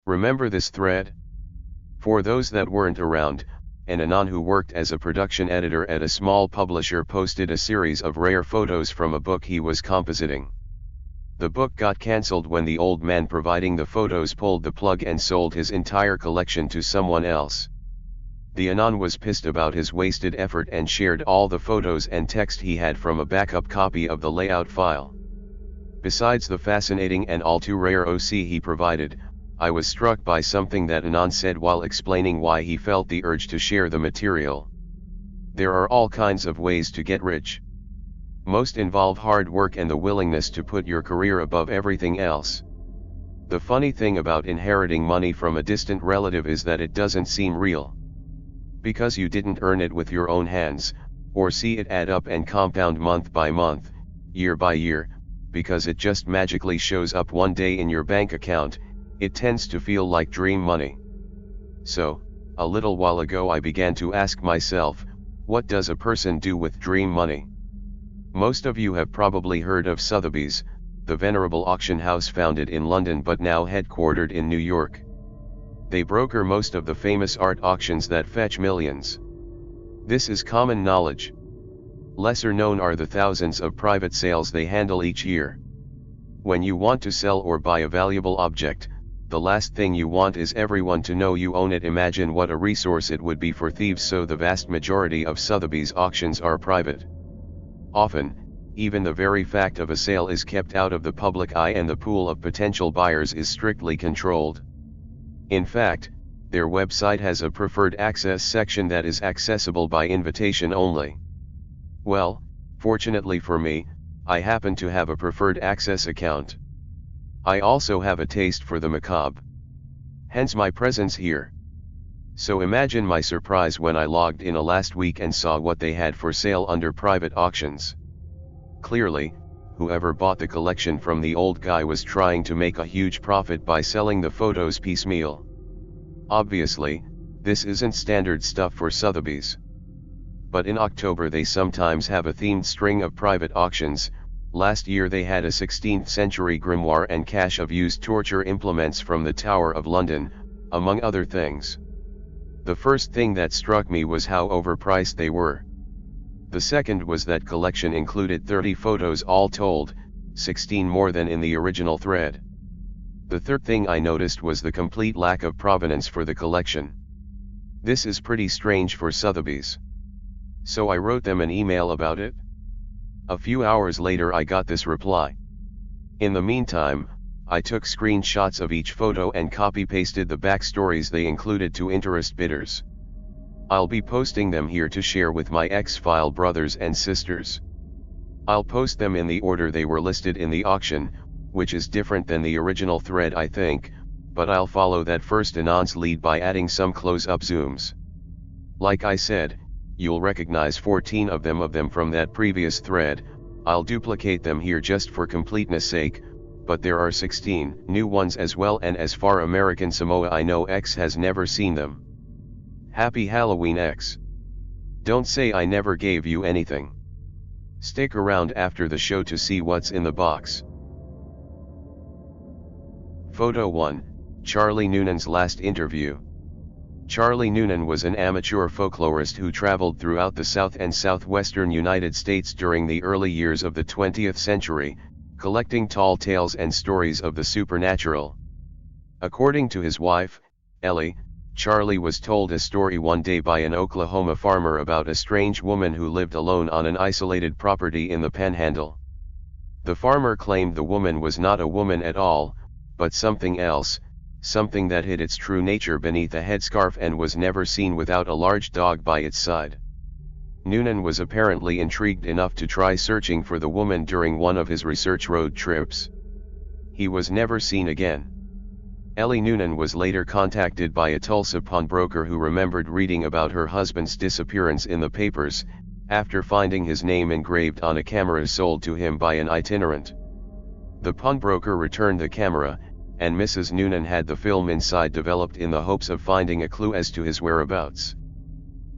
Remember this thread? For those that weren't around, an Anon who worked as a production editor at a small publisher posted a series of rare photos from a book he was compositing. The book got cancelled when the old man providing the photos pulled the plug and sold his entire collection to someone else. The Anon was pissed about his wasted effort and shared all the photos and text he had from a backup copy of the layout file. Besides the fascinating and all too rare OC he provided, I was struck by something that Anon said while explaining why he felt the urge to share the material. There are all kinds of ways to get rich. Most involve hard work and the willingness to put your career above everything else. The funny thing about inheriting money from a distant relative is that it doesn't seem real. Because you didn't earn it with your own hands, or see it add up and compound month by month, year by year, because it just magically shows up one day in your bank account, it tends to feel like dream money. So, a little while ago I began to ask myself, what does a person do with dream money? Most of you have probably heard of Sotheby's, the venerable auction house founded in London but now headquartered in New York. They broker most of the famous art auctions that fetch millions. This is common knowledge. Lesser known are the thousands of private sales they handle each year. When you want to sell or buy a valuable object, the last thing you want is everyone to know you own it. Imagine what a resource it would be for thieves, so the vast majority of Sotheby's auctions are private. Often, even the very fact of a sale is kept out of the public eye and the pool of potential buyers is strictly controlled. In fact, their website has a preferred access section that is accessible by invitation only. Well, fortunately for me, I happen to have a preferred access account. I also have a taste for the macabre. Hence my presence here. So imagine my surprise when I logged in last week and saw what they had for sale under private auctions. Clearly, whoever bought the collection from the old guy was trying to make a huge profit by selling the photos piecemeal. Obviously, this isn't standard stuff for Sotheby's. But in October they sometimes have a themed string of private auctions. Last year they had a 16th century grimoire and cache of used torture implements from the Tower of London, among other things. The first thing that struck me was how overpriced they were. The second was that collection included 30 photos all told, 16 more than in the original thread. The third thing I noticed was the complete lack of provenance for the collection. This is pretty strange for Sotheby's. So I wrote them an email about it. A few hours later I got this reply. In the meantime, I took screenshots of each photo and copy-pasted the backstories they included to interest bidders. I'll be posting them here to share with my X-File brothers and sisters. I'll post them in the order they were listed in the auction, which is different than the original thread I think, but I'll follow that first Anon's lead by adding some close-up zooms. Like I said, you'll recognize 14 of them from that previous thread. I'll duplicate them here just for completeness sake, but there are 16 new ones as well, and as far American Samoa I know X has never seen them. Happy Halloween X. Don't say I never gave you anything. Stick around after the show to see what's in the box. Photo 1, Charlie Noonan's last interview. Charlie Noonan was an amateur folklorist who traveled throughout the South and Southwestern United States during the early years of the 20th century, collecting tall tales and stories of the supernatural. According to his wife, Ellie, Charlie was told a story one day by an Oklahoma farmer about a strange woman who lived alone on an isolated property in the Panhandle. The farmer claimed the woman was not a woman at all, but something else, something that hid its true nature beneath a headscarf and was never seen without a large dog by its side. Noonan was apparently intrigued enough to try searching for the woman during one of his research road trips. He was never seen again. Ellie Noonan was later contacted by a Tulsa pawnbroker who remembered reading about her husband's disappearance in the papers, after finding his name engraved on a camera sold to him by an itinerant. The pawnbroker returned the camera, and Mrs. Noonan had the film inside developed in the hopes of finding a clue as to his whereabouts.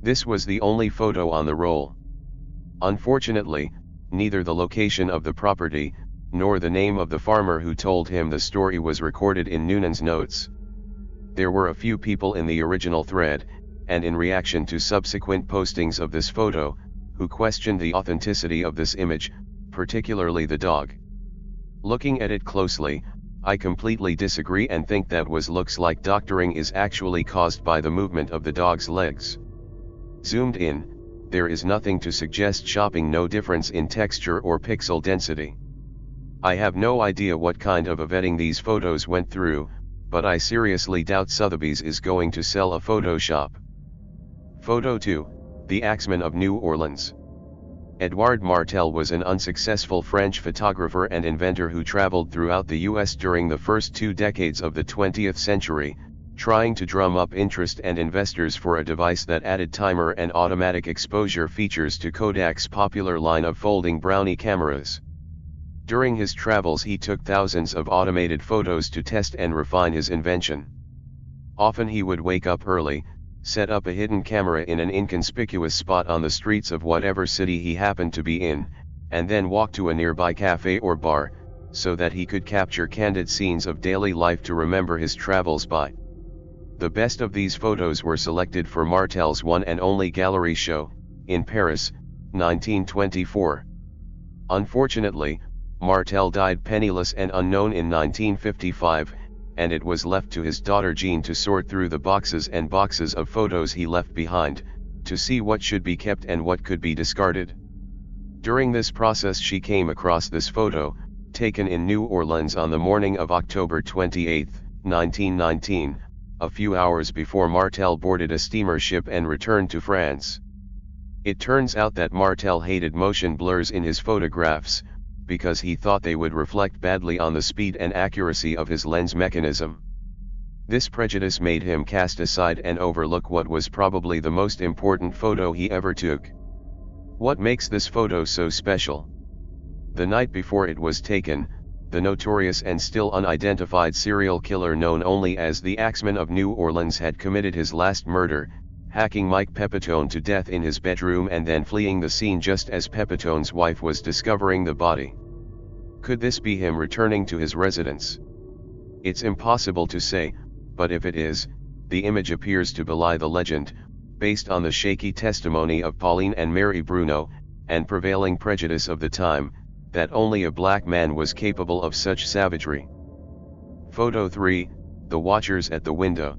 This was the only photo on the roll. Unfortunately, neither the location of the property, nor the name of the farmer who told him the story was recorded in Noonan's notes. There were a few people in the original thread, and in reaction to subsequent postings of this photo, who questioned the authenticity of this image, particularly the dog. Looking at it closely, I completely disagree and think that what looks like doctoring is actually caused by the movement of the dog's legs. Zoomed in, there is nothing to suggest shopping, no difference in texture or pixel density. I have no idea what kind of a vetting these photos went through, but I seriously doubt Sotheby's is going to sell a Photoshop. Photo 2, The Axeman of New Orleans. Edouard Martel was an unsuccessful French photographer and inventor who traveled throughout the US during the first 2 decades of the 20th century, trying to drum up interest and investors for a device that added timer and automatic exposure features to Kodak's popular line of folding brownie cameras. During his travels he took thousands of automated photos to test and refine his invention. Often he would wake up early, set up a hidden camera in an inconspicuous spot on the streets of whatever city he happened to be in, and then walk to a nearby cafe or bar, so that he could capture candid scenes of daily life to remember his travels by. The best of these photos were selected for Martel's one and only gallery show, in Paris, 1924. Unfortunately, Martel died penniless and unknown in 1955, and it was left to his daughter Jean to sort through the boxes and boxes of photos he left behind, to see what should be kept and what could be discarded. During this process she came across this photo, taken in New Orleans on the morning of October 28, 1919, a few hours before Martel boarded a steamer ship and returned to France. It turns out that Martel hated motion blurs in his photographs, because he thought they would reflect badly on the speed and accuracy of his lens mechanism. This prejudice made him cast aside and overlook what was probably the most important photo he ever took. What makes this photo so special? The night before it was taken, the notorious and still unidentified serial killer known only as the Axeman of New Orleans had committed his last murder, hacking Mike Pepitone to death in his bedroom and then fleeing the scene just as Pepitone's wife was discovering the body. Could this be him returning to his residence? It's impossible to say, but if it is, the image appears to belie the legend, based on the shaky testimony of Pauline and Mary Bruno, and prevailing prejudice of the time, that only a black man was capable of such savagery. Photo 3, The Watchers at the Window.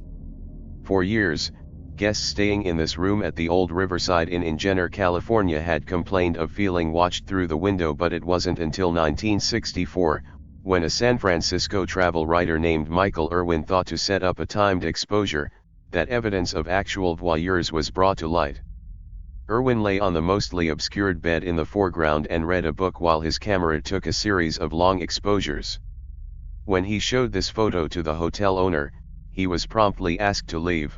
For years, guests staying in this room at the old Riverside Inn in Jenner, California had complained of feeling watched through the window, but it wasn't until 1964, when a San Francisco travel writer named Michael Irwin thought to set up a timed exposure, that evidence of actual voyeurs was brought to light. Irwin lay on the mostly obscured bed in the foreground and read a book while his camera took a series of long exposures. When he showed this photo to the hotel owner, he was promptly asked to leave.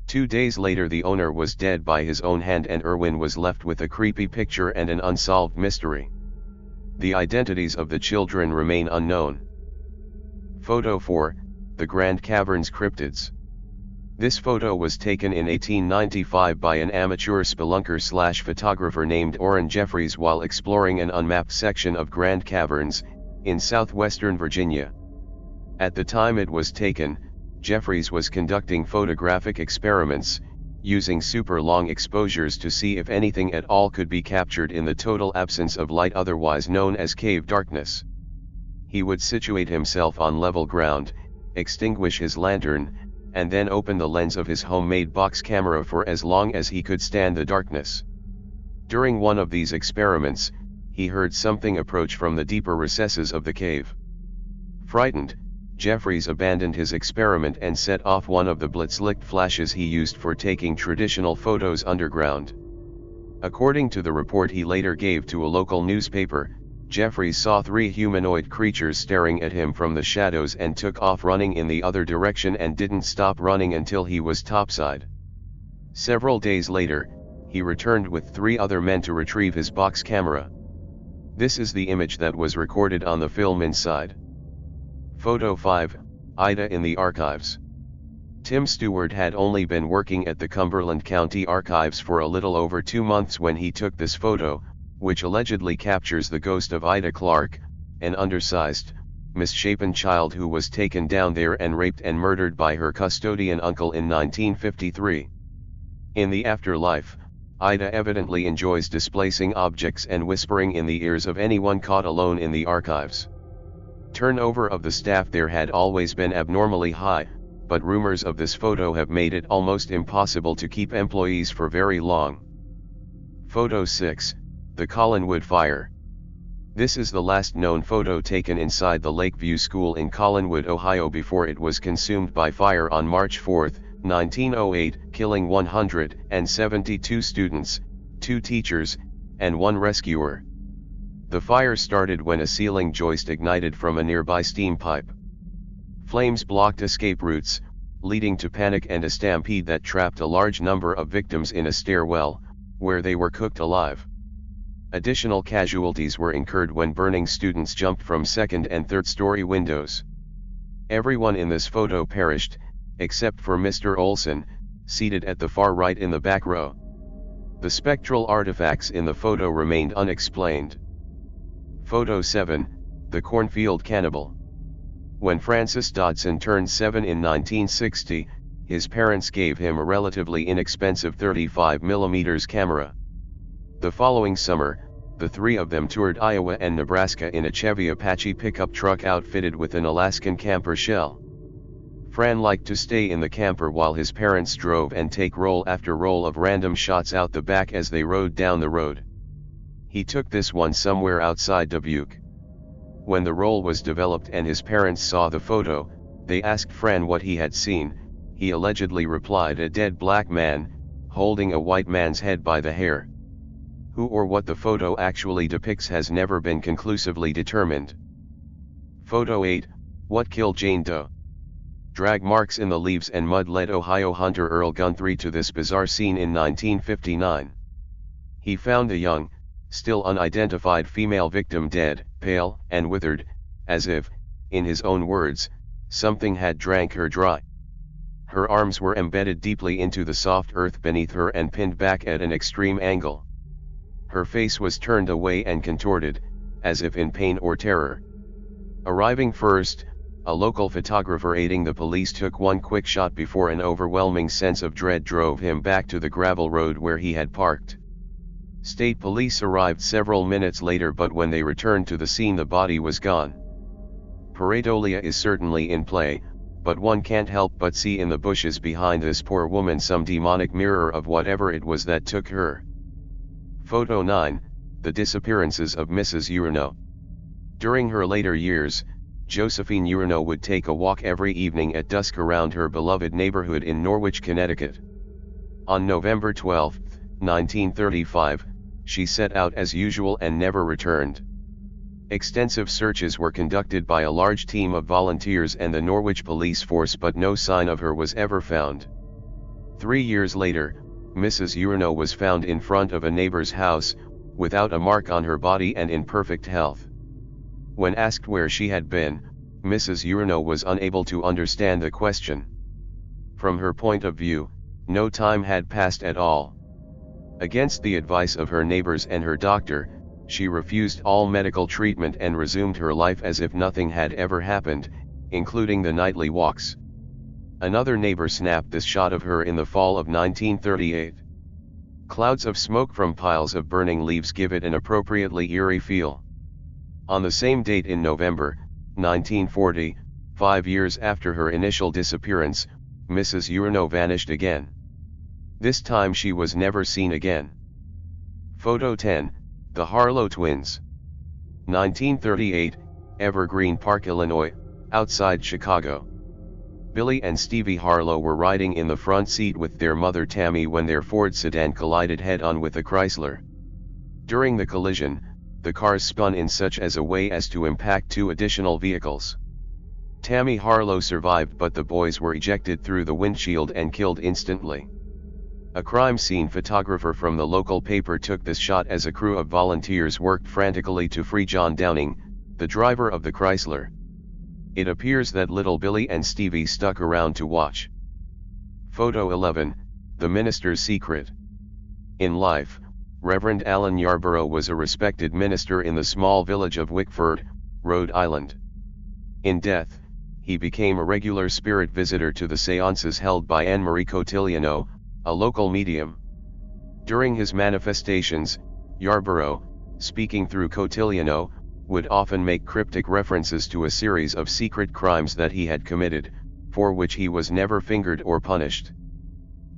2 days later the owner was dead by his own hand and Irwin was left with a creepy picture and an unsolved mystery. The identities of the children remain unknown. Photo 4, The Grand Caverns Cryptids. This photo was taken in 1895 by an amateur spelunker/photographer named Orrin Jeffries while exploring an unmapped section of Grand Caverns, in southwestern Virginia. At the time it was taken, Jeffries was conducting photographic experiments, using super long exposures to see if anything at all could be captured in the total absence of light, otherwise known as cave darkness. He would situate himself on level ground, extinguish his lantern, and then open the lens of his homemade box camera for as long as he could stand the darkness. During one of these experiments, he heard something approach from the deeper recesses of the cave. Frightened, Jeffries abandoned his experiment and set off one of the blitz-light flashes he used for taking traditional photos underground. According to the report he later gave to a local newspaper, Jeffries saw 3 humanoid creatures staring at him from the shadows and took off running in the other direction and didn't stop running until he was topside. Several days later, he returned with 3 other men to retrieve his box camera. This is the image that was recorded on the film inside. Photo 5, Ida in the Archives. Tim Stewart had only been working at the Cumberland County Archives for a little over 2 months when he took this photo, which allegedly captures the ghost of Ida Clark, an undersized, misshapen child who was taken down there and raped and murdered by her custodian uncle in 1953. In the afterlife, Ida evidently enjoys displacing objects and whispering in the ears of anyone caught alone in the archives. Turnover of the staff there had always been abnormally high, but rumors of this photo have made it almost impossible to keep employees for very long. Photo 6, the Collinwood Fire. This is the last known photo taken inside the Lakeview School in Collinwood, Ohio before it was consumed by fire on March 4, 1908, killing 172 students, 2 teachers, and 1 rescuer. The fire started when a ceiling joist ignited from a nearby steam pipe. Flames blocked escape routes, leading to panic and a stampede that trapped a large number of victims in a stairwell, where they were cooked alive. Additional casualties were incurred when burning students jumped from second and third-story windows. Everyone in this photo perished, except for Mr. Olson, seated at the far right in the back row. The spectral artifacts in the photo remained unexplained. Photo 7, the Cornfield Cannibal. When Francis Dodson turned 7 in 1960, his parents gave him a relatively inexpensive 35mm camera. The following summer, the 3 of them toured Iowa and Nebraska in a Chevy Apache pickup truck outfitted with an Alaskan camper shell. Fran liked to stay in the camper while his parents drove and take roll after roll of random shots out the back as they rode down the road. He took this one somewhere outside Dubuque. When the roll was developed and his parents saw the photo, they asked Fran what he had seen. He allegedly replied, "A dead black man, holding a white man's head by the hair." Who or what the photo actually depicts has never been conclusively determined. Photo 8, what killed Jane Doe? Drag marks in the leaves and mud led Ohio hunter Earl Guthrie to this bizarre scene in 1959. He found a young, still unidentified female victim dead, pale and withered, as if, in his own words, something had drank her dry. Her arms were embedded deeply into the soft earth beneath her and pinned back at an extreme angle. Her face was turned away and contorted, as if in pain or terror. Arriving first, a local photographer aiding the police took one quick shot before an overwhelming sense of dread drove him back to the gravel road where he had parked. State police arrived several minutes later, but when they returned to the scene the body was gone. Pareidolia is certainly in play, but one can't help but see in the bushes behind this poor woman some demonic mirror of whatever it was that took her. Photo 9, the disappearances of Mrs. Urano. During her later years, Josephine Urano would take a walk every evening at dusk around her beloved neighborhood in Norwich, Connecticut. On November 12, 1935, she set out as usual and never returned. Extensive searches were conducted by a large team of volunteers and the Norwich police force, but no sign of her was ever found. 3 years later, Mrs. Urano was found in front of a neighbor's house, without a mark on her body and in perfect health. When asked where she had been, Mrs. Urano was unable to understand the question. From her point of view, no time had passed at all. Against the advice of her neighbors and her doctor, she refused all medical treatment and resumed her life as if nothing had ever happened, including the nightly walks. Another neighbor snapped this shot of her in the fall of 1938. Clouds of smoke from piles of burning leaves give it an appropriately eerie feel. On the same date in November, 1940, 5 years after her initial disappearance, Mrs. Urano vanished again. This time she was never seen again. Photo 10, the Harlow Twins. 1938, Evergreen Park, Illinois, outside Chicago. Billy and Stevie Harlow were riding in the front seat with their mother Tammy when their Ford sedan collided head-on with a Chrysler. During the collision, the cars spun in such as a way as to impact 2 additional vehicles. Tammy Harlow survived, but the boys were ejected through the windshield and killed instantly. A crime scene photographer from the local paper took this shot as a crew of volunteers worked frantically to free John Downing, the driver of the Chrysler. It appears that little Billy and Stevie stuck around to watch. Photo 11, the Minister's Secret. In life, Reverend Allen Yarborough was a respected minister in the small village of Wickford, Rhode Island. In death, he became a regular spirit visitor to the seances held by Anne-Marie Cotilliano, a local medium. During his manifestations, Yarborough, speaking through Cotilliano, would often make cryptic references to a series of secret crimes that he had committed, for which he was never fingered or punished.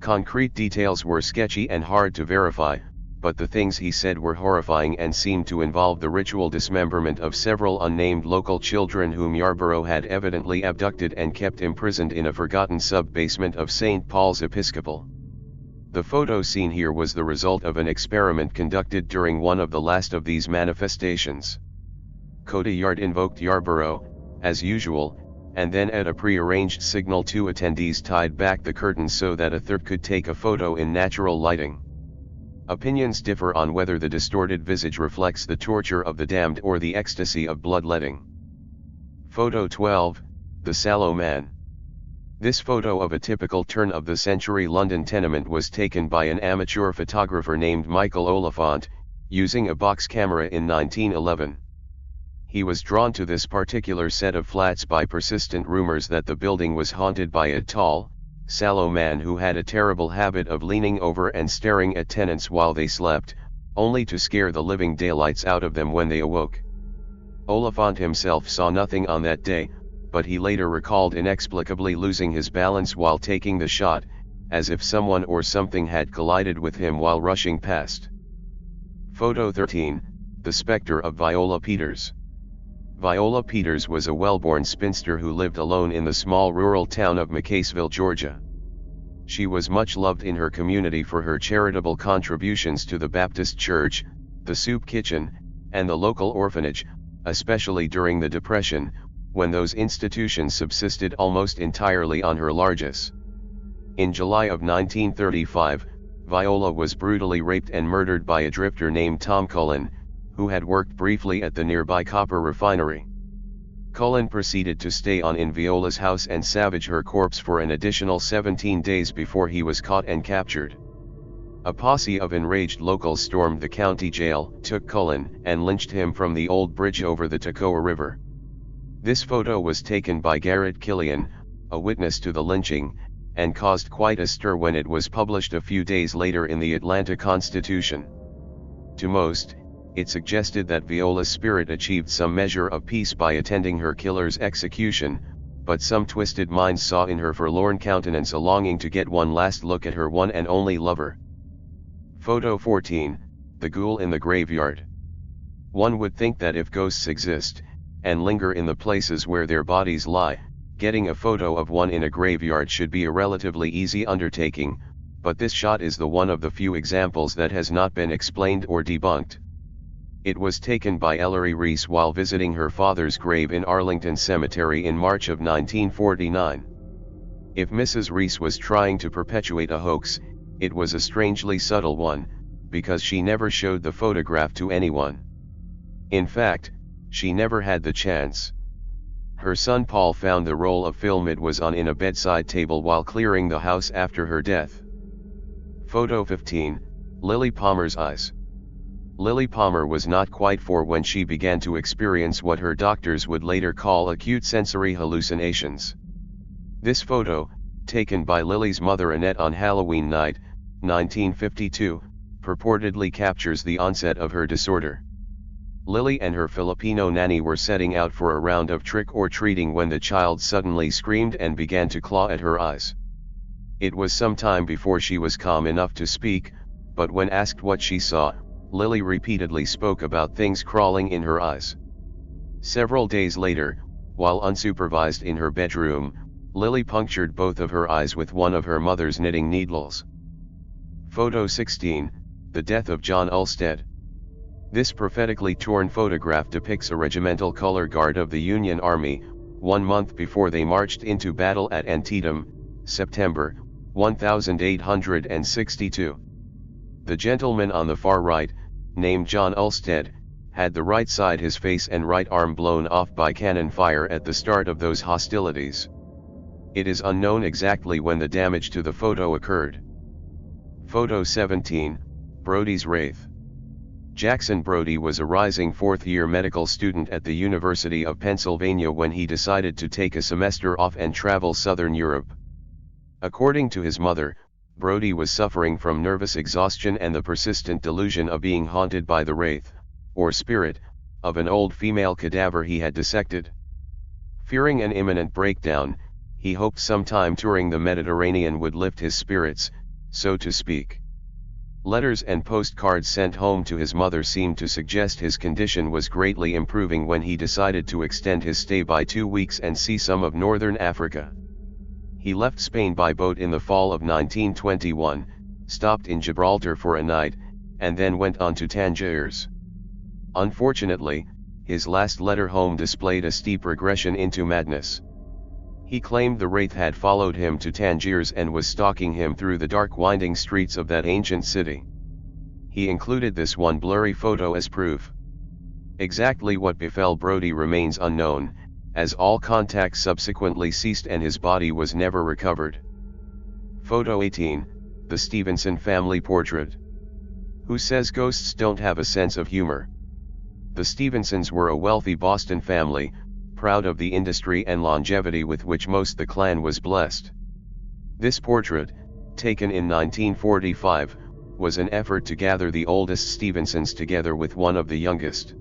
Concrete details were sketchy and hard to verify, but the things he said were horrifying and seemed to involve the ritual dismemberment of several unnamed local children whom Yarborough had evidently abducted and kept imprisoned in a forgotten sub-basement of St. Paul's Episcopal. The photo seen here was the result of an experiment conducted during one of the last of these manifestations. Cotillard invoked Yarborough, as usual, and then at a pre-arranged signal two attendees tied back the curtains so that a third could take a photo in natural lighting. Opinions differ on whether the distorted visage reflects the torture of the damned or the ecstasy of bloodletting. Photo 12, The Sallow Man. This photo of a typical turn-of-the-century London tenement was taken by an amateur photographer named Michael Oliphant, using a box camera in 1911. He was drawn to this particular set of flats by persistent rumors that the building was haunted by a tall, sallow man who had a terrible habit of leaning over and staring at tenants while they slept, only to scare the living daylights out of them when they awoke. Oliphant himself saw nothing on that day, but he later recalled inexplicably losing his balance while taking the shot, as if someone or something had collided with him while rushing past. Photo 13, The Spectre of Viola Peters. Viola Peters was a well-born spinster who lived alone in the small rural town of McCaseville, Georgia. She was much loved in her community for her charitable contributions to the Baptist Church, the soup kitchen, and the local orphanage, especially during the Depression, when those institutions subsisted almost entirely on her largesse. In July of 1935, Viola was brutally raped and murdered by a drifter named Tom Cullen, who had worked briefly at the nearby copper refinery. Cullen proceeded to stay on in Viola's house and savage her corpse for an additional 17 days before he was caught and captured. A posse of enraged locals stormed the county jail, took Cullen, and lynched him from the old bridge over the Toccoa River. This photo was taken by Garrett Killian, a witness to the lynching, and caused quite a stir when it was published a few days later in the Atlanta Constitution. To most, it suggested that Viola's spirit achieved some measure of peace by attending her killer's execution, but some twisted minds saw in her forlorn countenance a longing to get one last look at her one and only lover. Photo 14, The Ghoul in the Graveyard. One would think that if ghosts exist, and linger in the places where their bodies lie, getting a photo of one in a graveyard should be a relatively easy undertaking, but this shot is the one of the few examples that has not been explained or debunked. It was taken by Ellery Reese while visiting her father's grave in Arlington Cemetery in March of 1949. If Mrs. Reese was trying to perpetuate a hoax, it was a strangely subtle one, because she never showed the photograph to anyone. In fact, she never had the chance. Her son Paul found the roll of film it was on in a bedside table while clearing the house after her death. Photo 15, Lily Palmer's Eyes. Lily Palmer was not quite 4 when she began to experience what her doctors would later call acute sensory hallucinations. This photo, taken by Lily's mother Annette on Halloween night, 1952, purportedly captures the onset of her disorder. Lily and her Filipino nanny were setting out for a round of trick-or-treating when the child suddenly screamed and began to claw at her eyes. It was some time before she was calm enough to speak, but when asked what she saw, Lily repeatedly spoke about things crawling in her eyes. Several days later, while unsupervised in her bedroom, Lily punctured both of her eyes with one of her mother's knitting needles. Photo 16, The Death of John Ulsted. This prophetically torn photograph depicts a regimental color guard of the Union Army, 1 month before they marched into battle at Antietam, September, 1862. The gentleman on the far right, named John Ulsted, had the right side his face and right arm blown off by cannon fire at the start of those hostilities. It is unknown exactly when the damage to the photo occurred. Photo 17, Brodie's Wraith. Jackson Brodie was a rising fourth-year medical student at the University of Pennsylvania when he decided to take a semester off and travel southern Europe. According to his mother, Brodie was suffering from nervous exhaustion and the persistent delusion of being haunted by the wraith, or spirit, of an old female cadaver he had dissected. Fearing an imminent breakdown, he hoped sometime touring the Mediterranean would lift his spirits, so to speak. Letters and postcards sent home to his mother seemed to suggest his condition was greatly improving when he decided to extend his stay by 2 weeks and see some of northern Africa. He left Spain by boat in the fall of 1921, stopped in Gibraltar for a night, and then went on to Tangiers. Unfortunately, his last letter home displayed a steep regression into madness. He claimed the wraith had followed him to Tangiers and was stalking him through the dark winding streets of that ancient city. He included this one blurry photo as proof. Exactly what befell Brodie remains unknown, as all contact subsequently ceased and his body was never recovered. Photo 18, the Stevenson family portrait. Who says ghosts don't have a sense of humor? The Stevensons were a wealthy Boston family, proud of the industry and longevity with which most the clan was blessed. This portrait, taken in 1945, was an effort to gather the oldest Stevensons together with one of the youngest.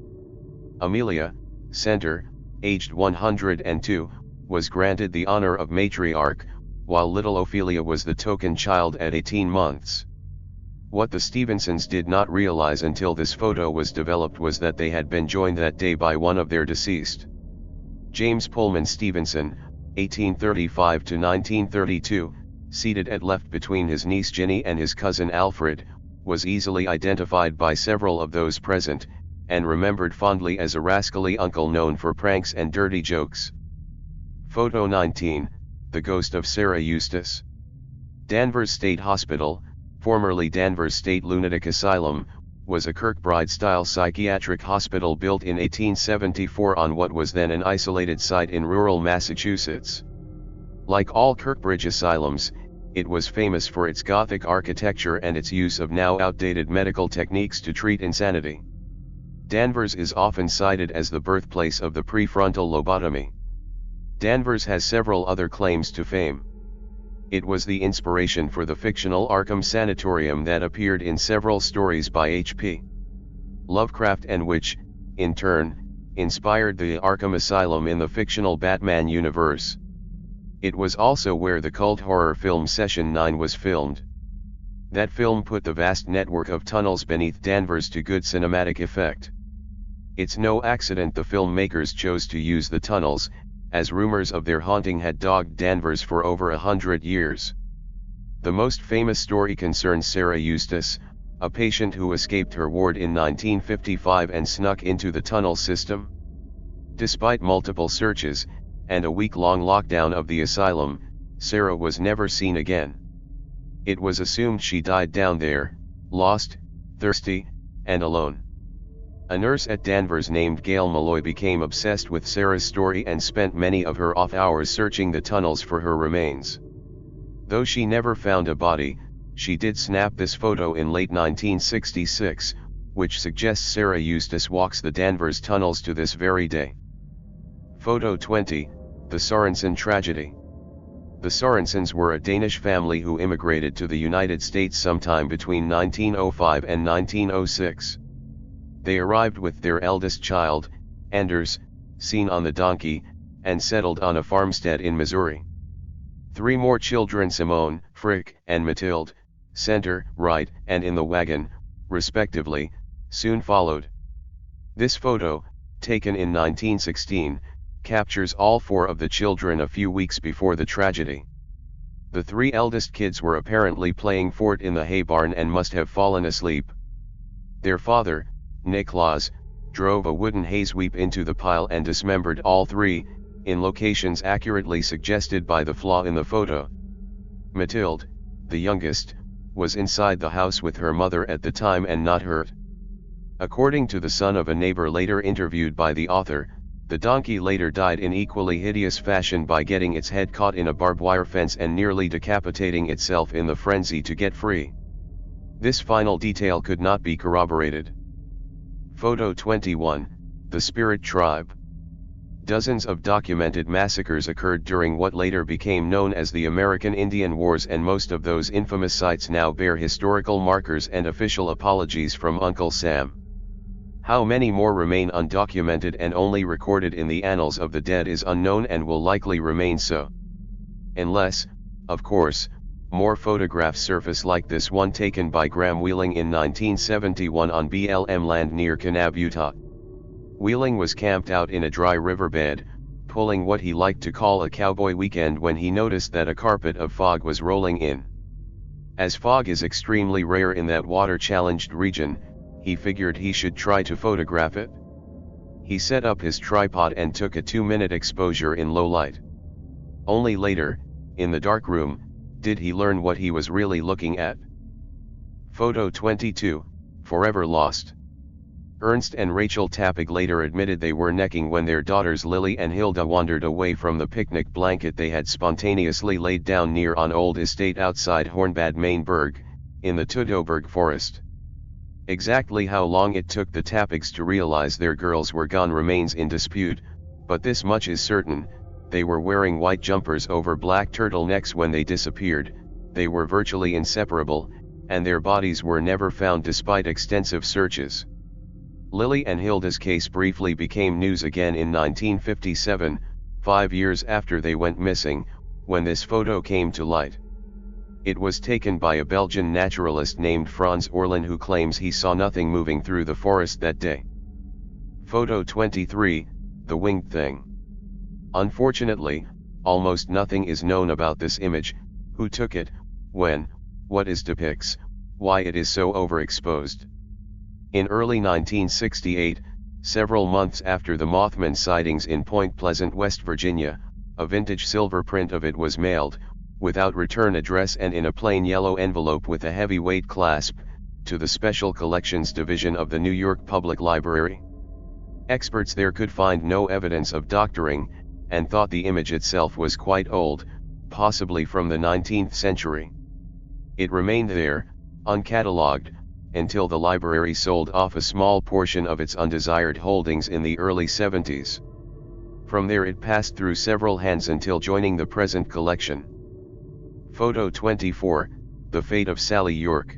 Amelia, center, aged 102, was granted the honor of matriarch, while little Ophelia was the token child at 18 months. What the Stevensons did not realize until this photo was developed was that they had been joined that day by one of their deceased. James Pullman Stevenson, 1835 to 1932, seated at left between his niece Ginny and his cousin Alfred, was easily identified by several of those present, and remembered fondly as a rascally uncle known for pranks and dirty jokes. Photo 19, the ghost of Sarah Eustace. Danvers State Hospital, formerly Danvers State Lunatic Asylum, was a Kirkbride-style psychiatric hospital built in 1874 on what was then an isolated site in rural Massachusetts. Like all Kirkbridge asylums, it was famous for its Gothic architecture and its use of now outdated medical techniques to treat insanity. Danvers is often cited as the birthplace of the prefrontal lobotomy. Danvers has several other claims to fame. It was the inspiration for the fictional Arkham Sanatorium that appeared in several stories by H.P. Lovecraft and which, in turn, inspired the Arkham Asylum in the fictional Batman universe. It was also where the cult horror film Session 9 was filmed. That film put the vast network of tunnels beneath Danvers to good cinematic effect. It's no accident the filmmakers chose to use the tunnels, as rumors of their haunting had dogged Danvers for over 100 years. The most famous story concerns Sarah Eustace, a patient who escaped her ward in 1955 and snuck into the tunnel system. Despite multiple searches, and a week-long lockdown of the asylum, Sarah was never seen again. It was assumed she died down there, lost, thirsty, and alone. A nurse at Danvers named Gail Malloy became obsessed with Sarah's story and spent many of her off hours searching the tunnels for her remains. Though she never found a body, she did snap this photo in late 1966, which suggests Sarah Eustace walks the Danvers tunnels to this very day. Photo 20, the Sorensen tragedy. The Sorensens were a Danish family who immigrated to the United States sometime between 1905 and 1906. They arrived with their eldest child, Anders, seen on the donkey, and settled on a farmstead in Missouri. 3 more children, Simone, Frick, and Mathilde, center, right, and in the wagon, respectively, soon followed. This photo, taken in 1916, captures all 4 of the children a few weeks before the tragedy. The 3 eldest kids were apparently playing fort in the hay barn and must have fallen asleep. Their father, Niklaus, drove a wooden hay sweep into the pile and dismembered all 3, in locations accurately suggested by the flaw in the photo. Mathilde, the youngest, was inside the house with her mother at the time and not hurt. According to the son of a neighbor later interviewed by the author, the donkey later died in equally hideous fashion by getting its head caught in a barbed wire fence and nearly decapitating itself in the frenzy to get free. This final detail could not be corroborated. Photo 21, The Spirit Tribe. Dozens of documented massacres occurred during what later became known as the American Indian Wars, and most of those infamous sites now bear historical markers and official apologies from Uncle Sam. How many more remain undocumented and only recorded in the annals of the dead is unknown, and will likely remain so. Unless, of course, more photographs surface like this one taken by Graham Wheeling in 1971 on BLM land near Kanab, Utah. Wheeling was camped out in a dry riverbed, pulling what he liked to call a cowboy weekend, when he noticed that a carpet of fog was rolling in. As fog is extremely rare in that water-challenged region, he figured he should try to photograph it. He set up his tripod and took a 2-minute exposure in low light. Only later, in the dark room, did he learn what he was really looking at. Photo 22, Forever Lost. Ernst and Rachel Tappig later admitted they were necking when their daughters Lily and Hilda wandered away from the picnic blanket they had spontaneously laid down near an old estate outside Hornbad Mainburg, in the Tudoberg forest. Exactly how long it took the Tappigs to realize their girls were gone remains in dispute, but this much is certain: they were wearing white jumpers over black turtlenecks when they disappeared, they were virtually inseparable, and their bodies were never found despite extensive searches. Lily and Hilda's case briefly became news again in 1957, 5 years after they went missing, when this photo came to light. It was taken by a Belgian naturalist named Frans Orlin, who claims he saw nothing moving through the forest that day. Photo 23, The Winged Thing. Unfortunately, almost nothing is known about this image: who took it, when, what it depicts, why it is so overexposed. In early 1968, several months after the Mothman sightings in Point Pleasant, West Virginia, a vintage silver print of it was mailed, without return address and in a plain yellow envelope with a heavyweight clasp, to the Special Collections Division of the New York Public Library. Experts there could find no evidence of doctoring, and thought the image itself was quite old, possibly from the 19th century. It remained there, uncatalogued, until the library sold off a small portion of its undesired holdings in the early 70s. From there it passed through several hands until joining the present collection. Photo 24, The Fate of Sally York.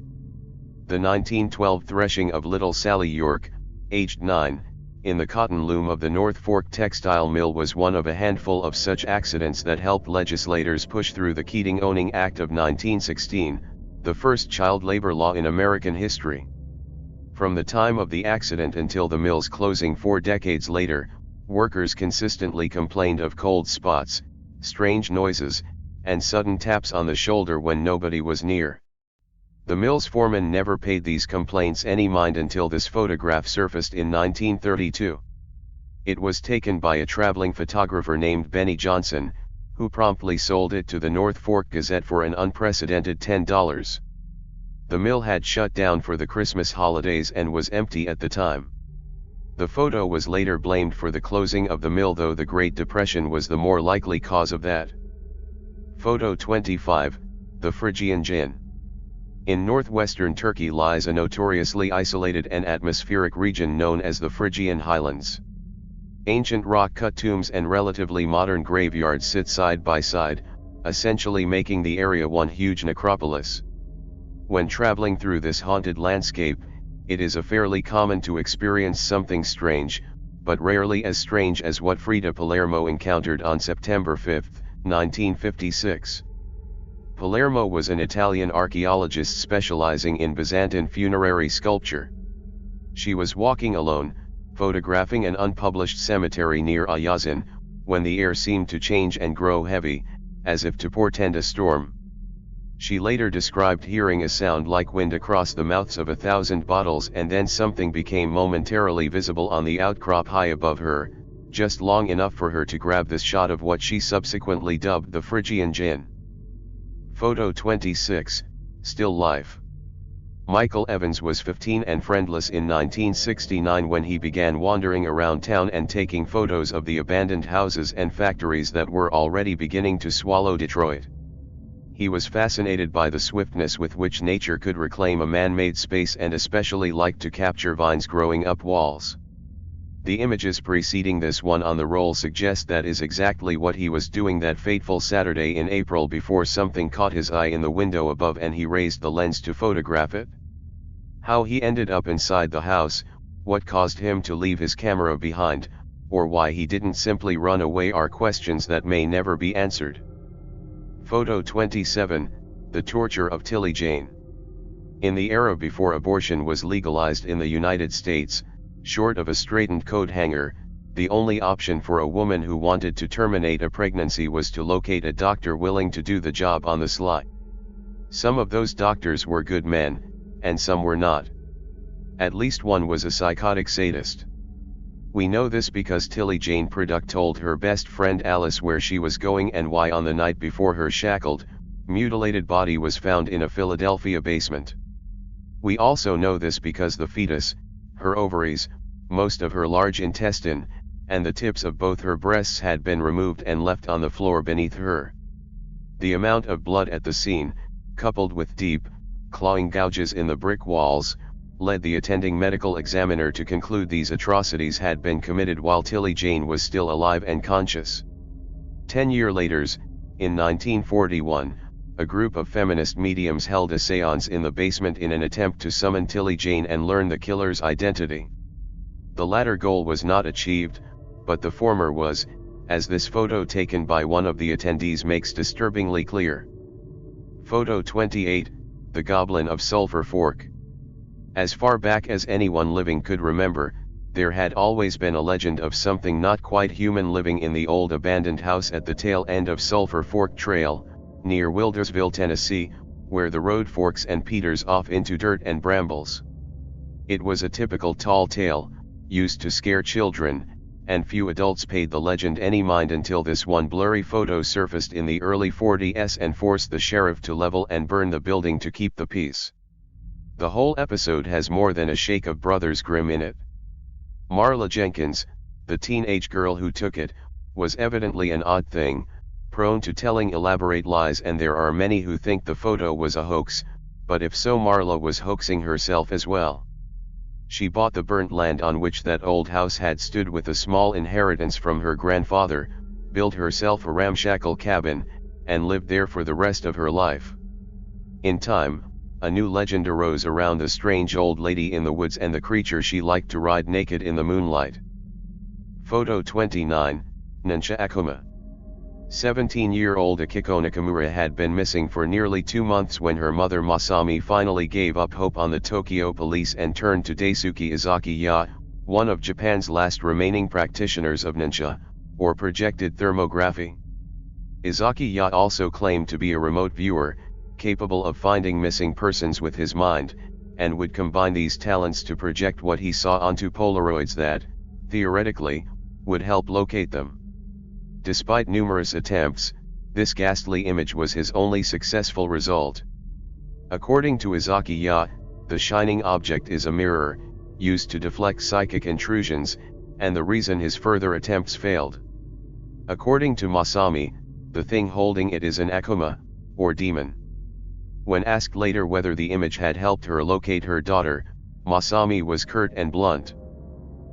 The 1912 threshing of little Sally York, aged 9, in the cotton loom of the North Fork Textile Mill was one of a handful of such accidents that helped legislators push through the Keating-Owning Act of 1916, the first child labor law in American history. From the time of the accident until the mill's closing 4 decades later, workers consistently complained of cold spots, strange noises, and sudden taps on the shoulder when nobody was near. The mill's foreman never paid these complaints any mind until this photograph surfaced in 1932. It was taken by a traveling photographer named Benny Johnson, who promptly sold it to the North Fork Gazette for an unprecedented $10. The mill had shut down for the Christmas holidays and was empty at the time. The photo was later blamed for the closing of the mill, though the Great Depression was the more likely cause of that. Photo 25, The Phrygian Jinn. In northwestern Turkey lies a notoriously isolated and atmospheric region known as the Phrygian Highlands. Ancient rock-cut tombs and relatively modern graveyards sit side by side, essentially making the area one huge necropolis. When traveling through this haunted landscape, it is fairly common to experience something strange, but rarely as strange as what Frida Palermo encountered on September 5, 1956. Palermo was an Italian archaeologist specializing in Byzantine funerary sculpture. She was walking alone, photographing an unpublished cemetery near Ayazin, when the air seemed to change and grow heavy, as if to portend a storm. She later described hearing a sound like wind across the mouths of 1,000 bottles, and then something became momentarily visible on the outcrop high above her, just long enough for her to grab this shot of what she subsequently dubbed the Phrygian Jinn. Photo 26, Still Life. Michael Evans was 15 and friendless in 1969 when he began wandering around town and taking photos of the abandoned houses and factories that were already beginning to swallow Detroit. He was fascinated by the swiftness with which nature could reclaim a man-made space and especially liked to capture vines growing up walls. The images preceding this one on the roll suggest that is exactly what he was doing that fateful Saturday in April before something caught his eye in the window above and he raised the lens to photograph it. How he ended up inside the house, what caused him to leave his camera behind, or why he didn't simply run away are questions that may never be answered. Photo 27, The Torture of Tilly Jane. In the era before abortion was legalized in the United States, short of a straightened coat hanger, the only option for a woman who wanted to terminate a pregnancy was to locate a doctor willing to do the job on the sly. Some of those doctors were good men, and some were not. At least one was a psychotic sadist. We know this because Tilly Jane Purduck told her best friend Alice where she was going and why on the night before her shackled, mutilated body was found in a Philadelphia basement. We also know this because the fetus, her ovaries, most of her large intestine, and the tips of both her breasts had been removed and left on the floor beneath her. The amount of blood at the scene, coupled with deep, clawing gouges in the brick walls, led the attending medical examiner to conclude these atrocities had been committed while Tilly Jane was still alive and conscious. 10 years later, in 1941, a group of feminist mediums held a séance in the basement in an attempt to summon Tilly Jane and learn the killer's identity. The latter goal was not achieved, but the former was, as this photo taken by one of the attendees makes disturbingly clear. Photo 28, The Goblin of Sulphur Fork. As far back as anyone living could remember, there had always been a legend of something not quite human living in the old abandoned house at the tail end of Sulphur Fork Trail, near Wildersville, Tennessee, where the road forks and peters off into dirt and brambles. It was a typical tall tale, used to scare children, and few adults paid the legend any mind until this one blurry photo surfaced in the early 40s and forced the sheriff to level and burn the building to keep the peace. The whole episode has more than a shake of Brothers Grimm in it. Marla Jenkins, the teenage girl who took it, was evidently an odd thing, prone to telling elaborate lies, and there are many who think the photo was a hoax, but if so, Marla was hoaxing herself as well. She bought the burnt land on which that old house had stood with a small inheritance from her grandfather, built herself a ramshackle cabin, and lived there for the rest of her life. In time, a new legend arose around the strange old lady in the woods and the creature she liked to ride naked in the moonlight. Photo 29, Nuncha Akuma. 17-year-old Akiko Nakamura had been missing for nearly 2 months when her mother Masami finally gave up hope on the Tokyo police and turned to Daisuke Izaki-ya, one of Japan's last remaining practitioners of Nuncha, or projected thermography. Izaki-ya also claimed to be a remote viewer, capable of finding missing persons with his mind, and would combine these talents to project what he saw onto Polaroids that, theoretically, would help locate them. Despite numerous attempts, this ghastly image was his only successful result. According to Izaki-ya, the shining object is a mirror, used to deflect psychic intrusions, and the reason his further attempts failed. According to Masami, the thing holding it is an akuma, or demon. When asked later whether the image had helped her locate her daughter, Masami was curt and blunt.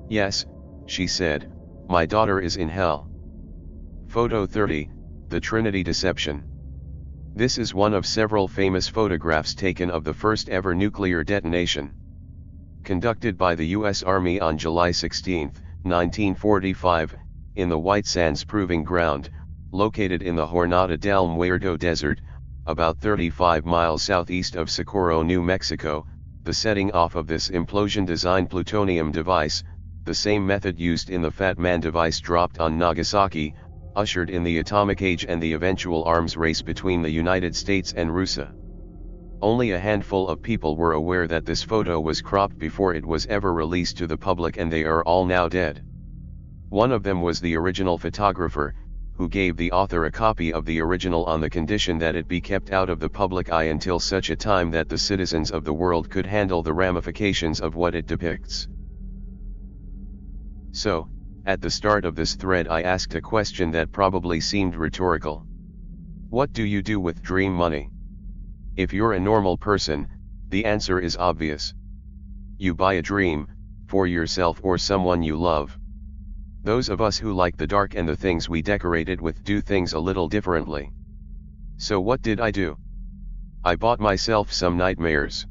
"Yes," she said, "my daughter is in hell." Photo 30, The Trinity Deception. This is one of several famous photographs taken of the first ever nuclear detonation. Conducted by the U.S. Army on July 16, 1945, in the White Sands Proving Ground, located in the Jornada del Muerto Desert, about 35 miles southeast of Socorro, New Mexico. The setting off of this implosion-designed plutonium device, the same method used in the Fat Man device dropped on Nagasaki, ushered in the atomic age and the eventual arms race between the United States and Russia. Only a handful of people were aware that this photo was cropped before it was ever released to the public, and they are all now dead. One of them was the original photographer, who gave the author a copy of the original on the condition that it be kept out of the public eye until such a time that the citizens of the world could handle the ramifications of what it depicts. So, at the start of this thread I asked a question that probably seemed rhetorical. What do you do with dream money? If you're a normal person, the answer is obvious. You buy a dream, for yourself or someone you love. Those of us who like the dark and the things we decorate it with do things a little differently. So what did I do? I bought myself some nightmares.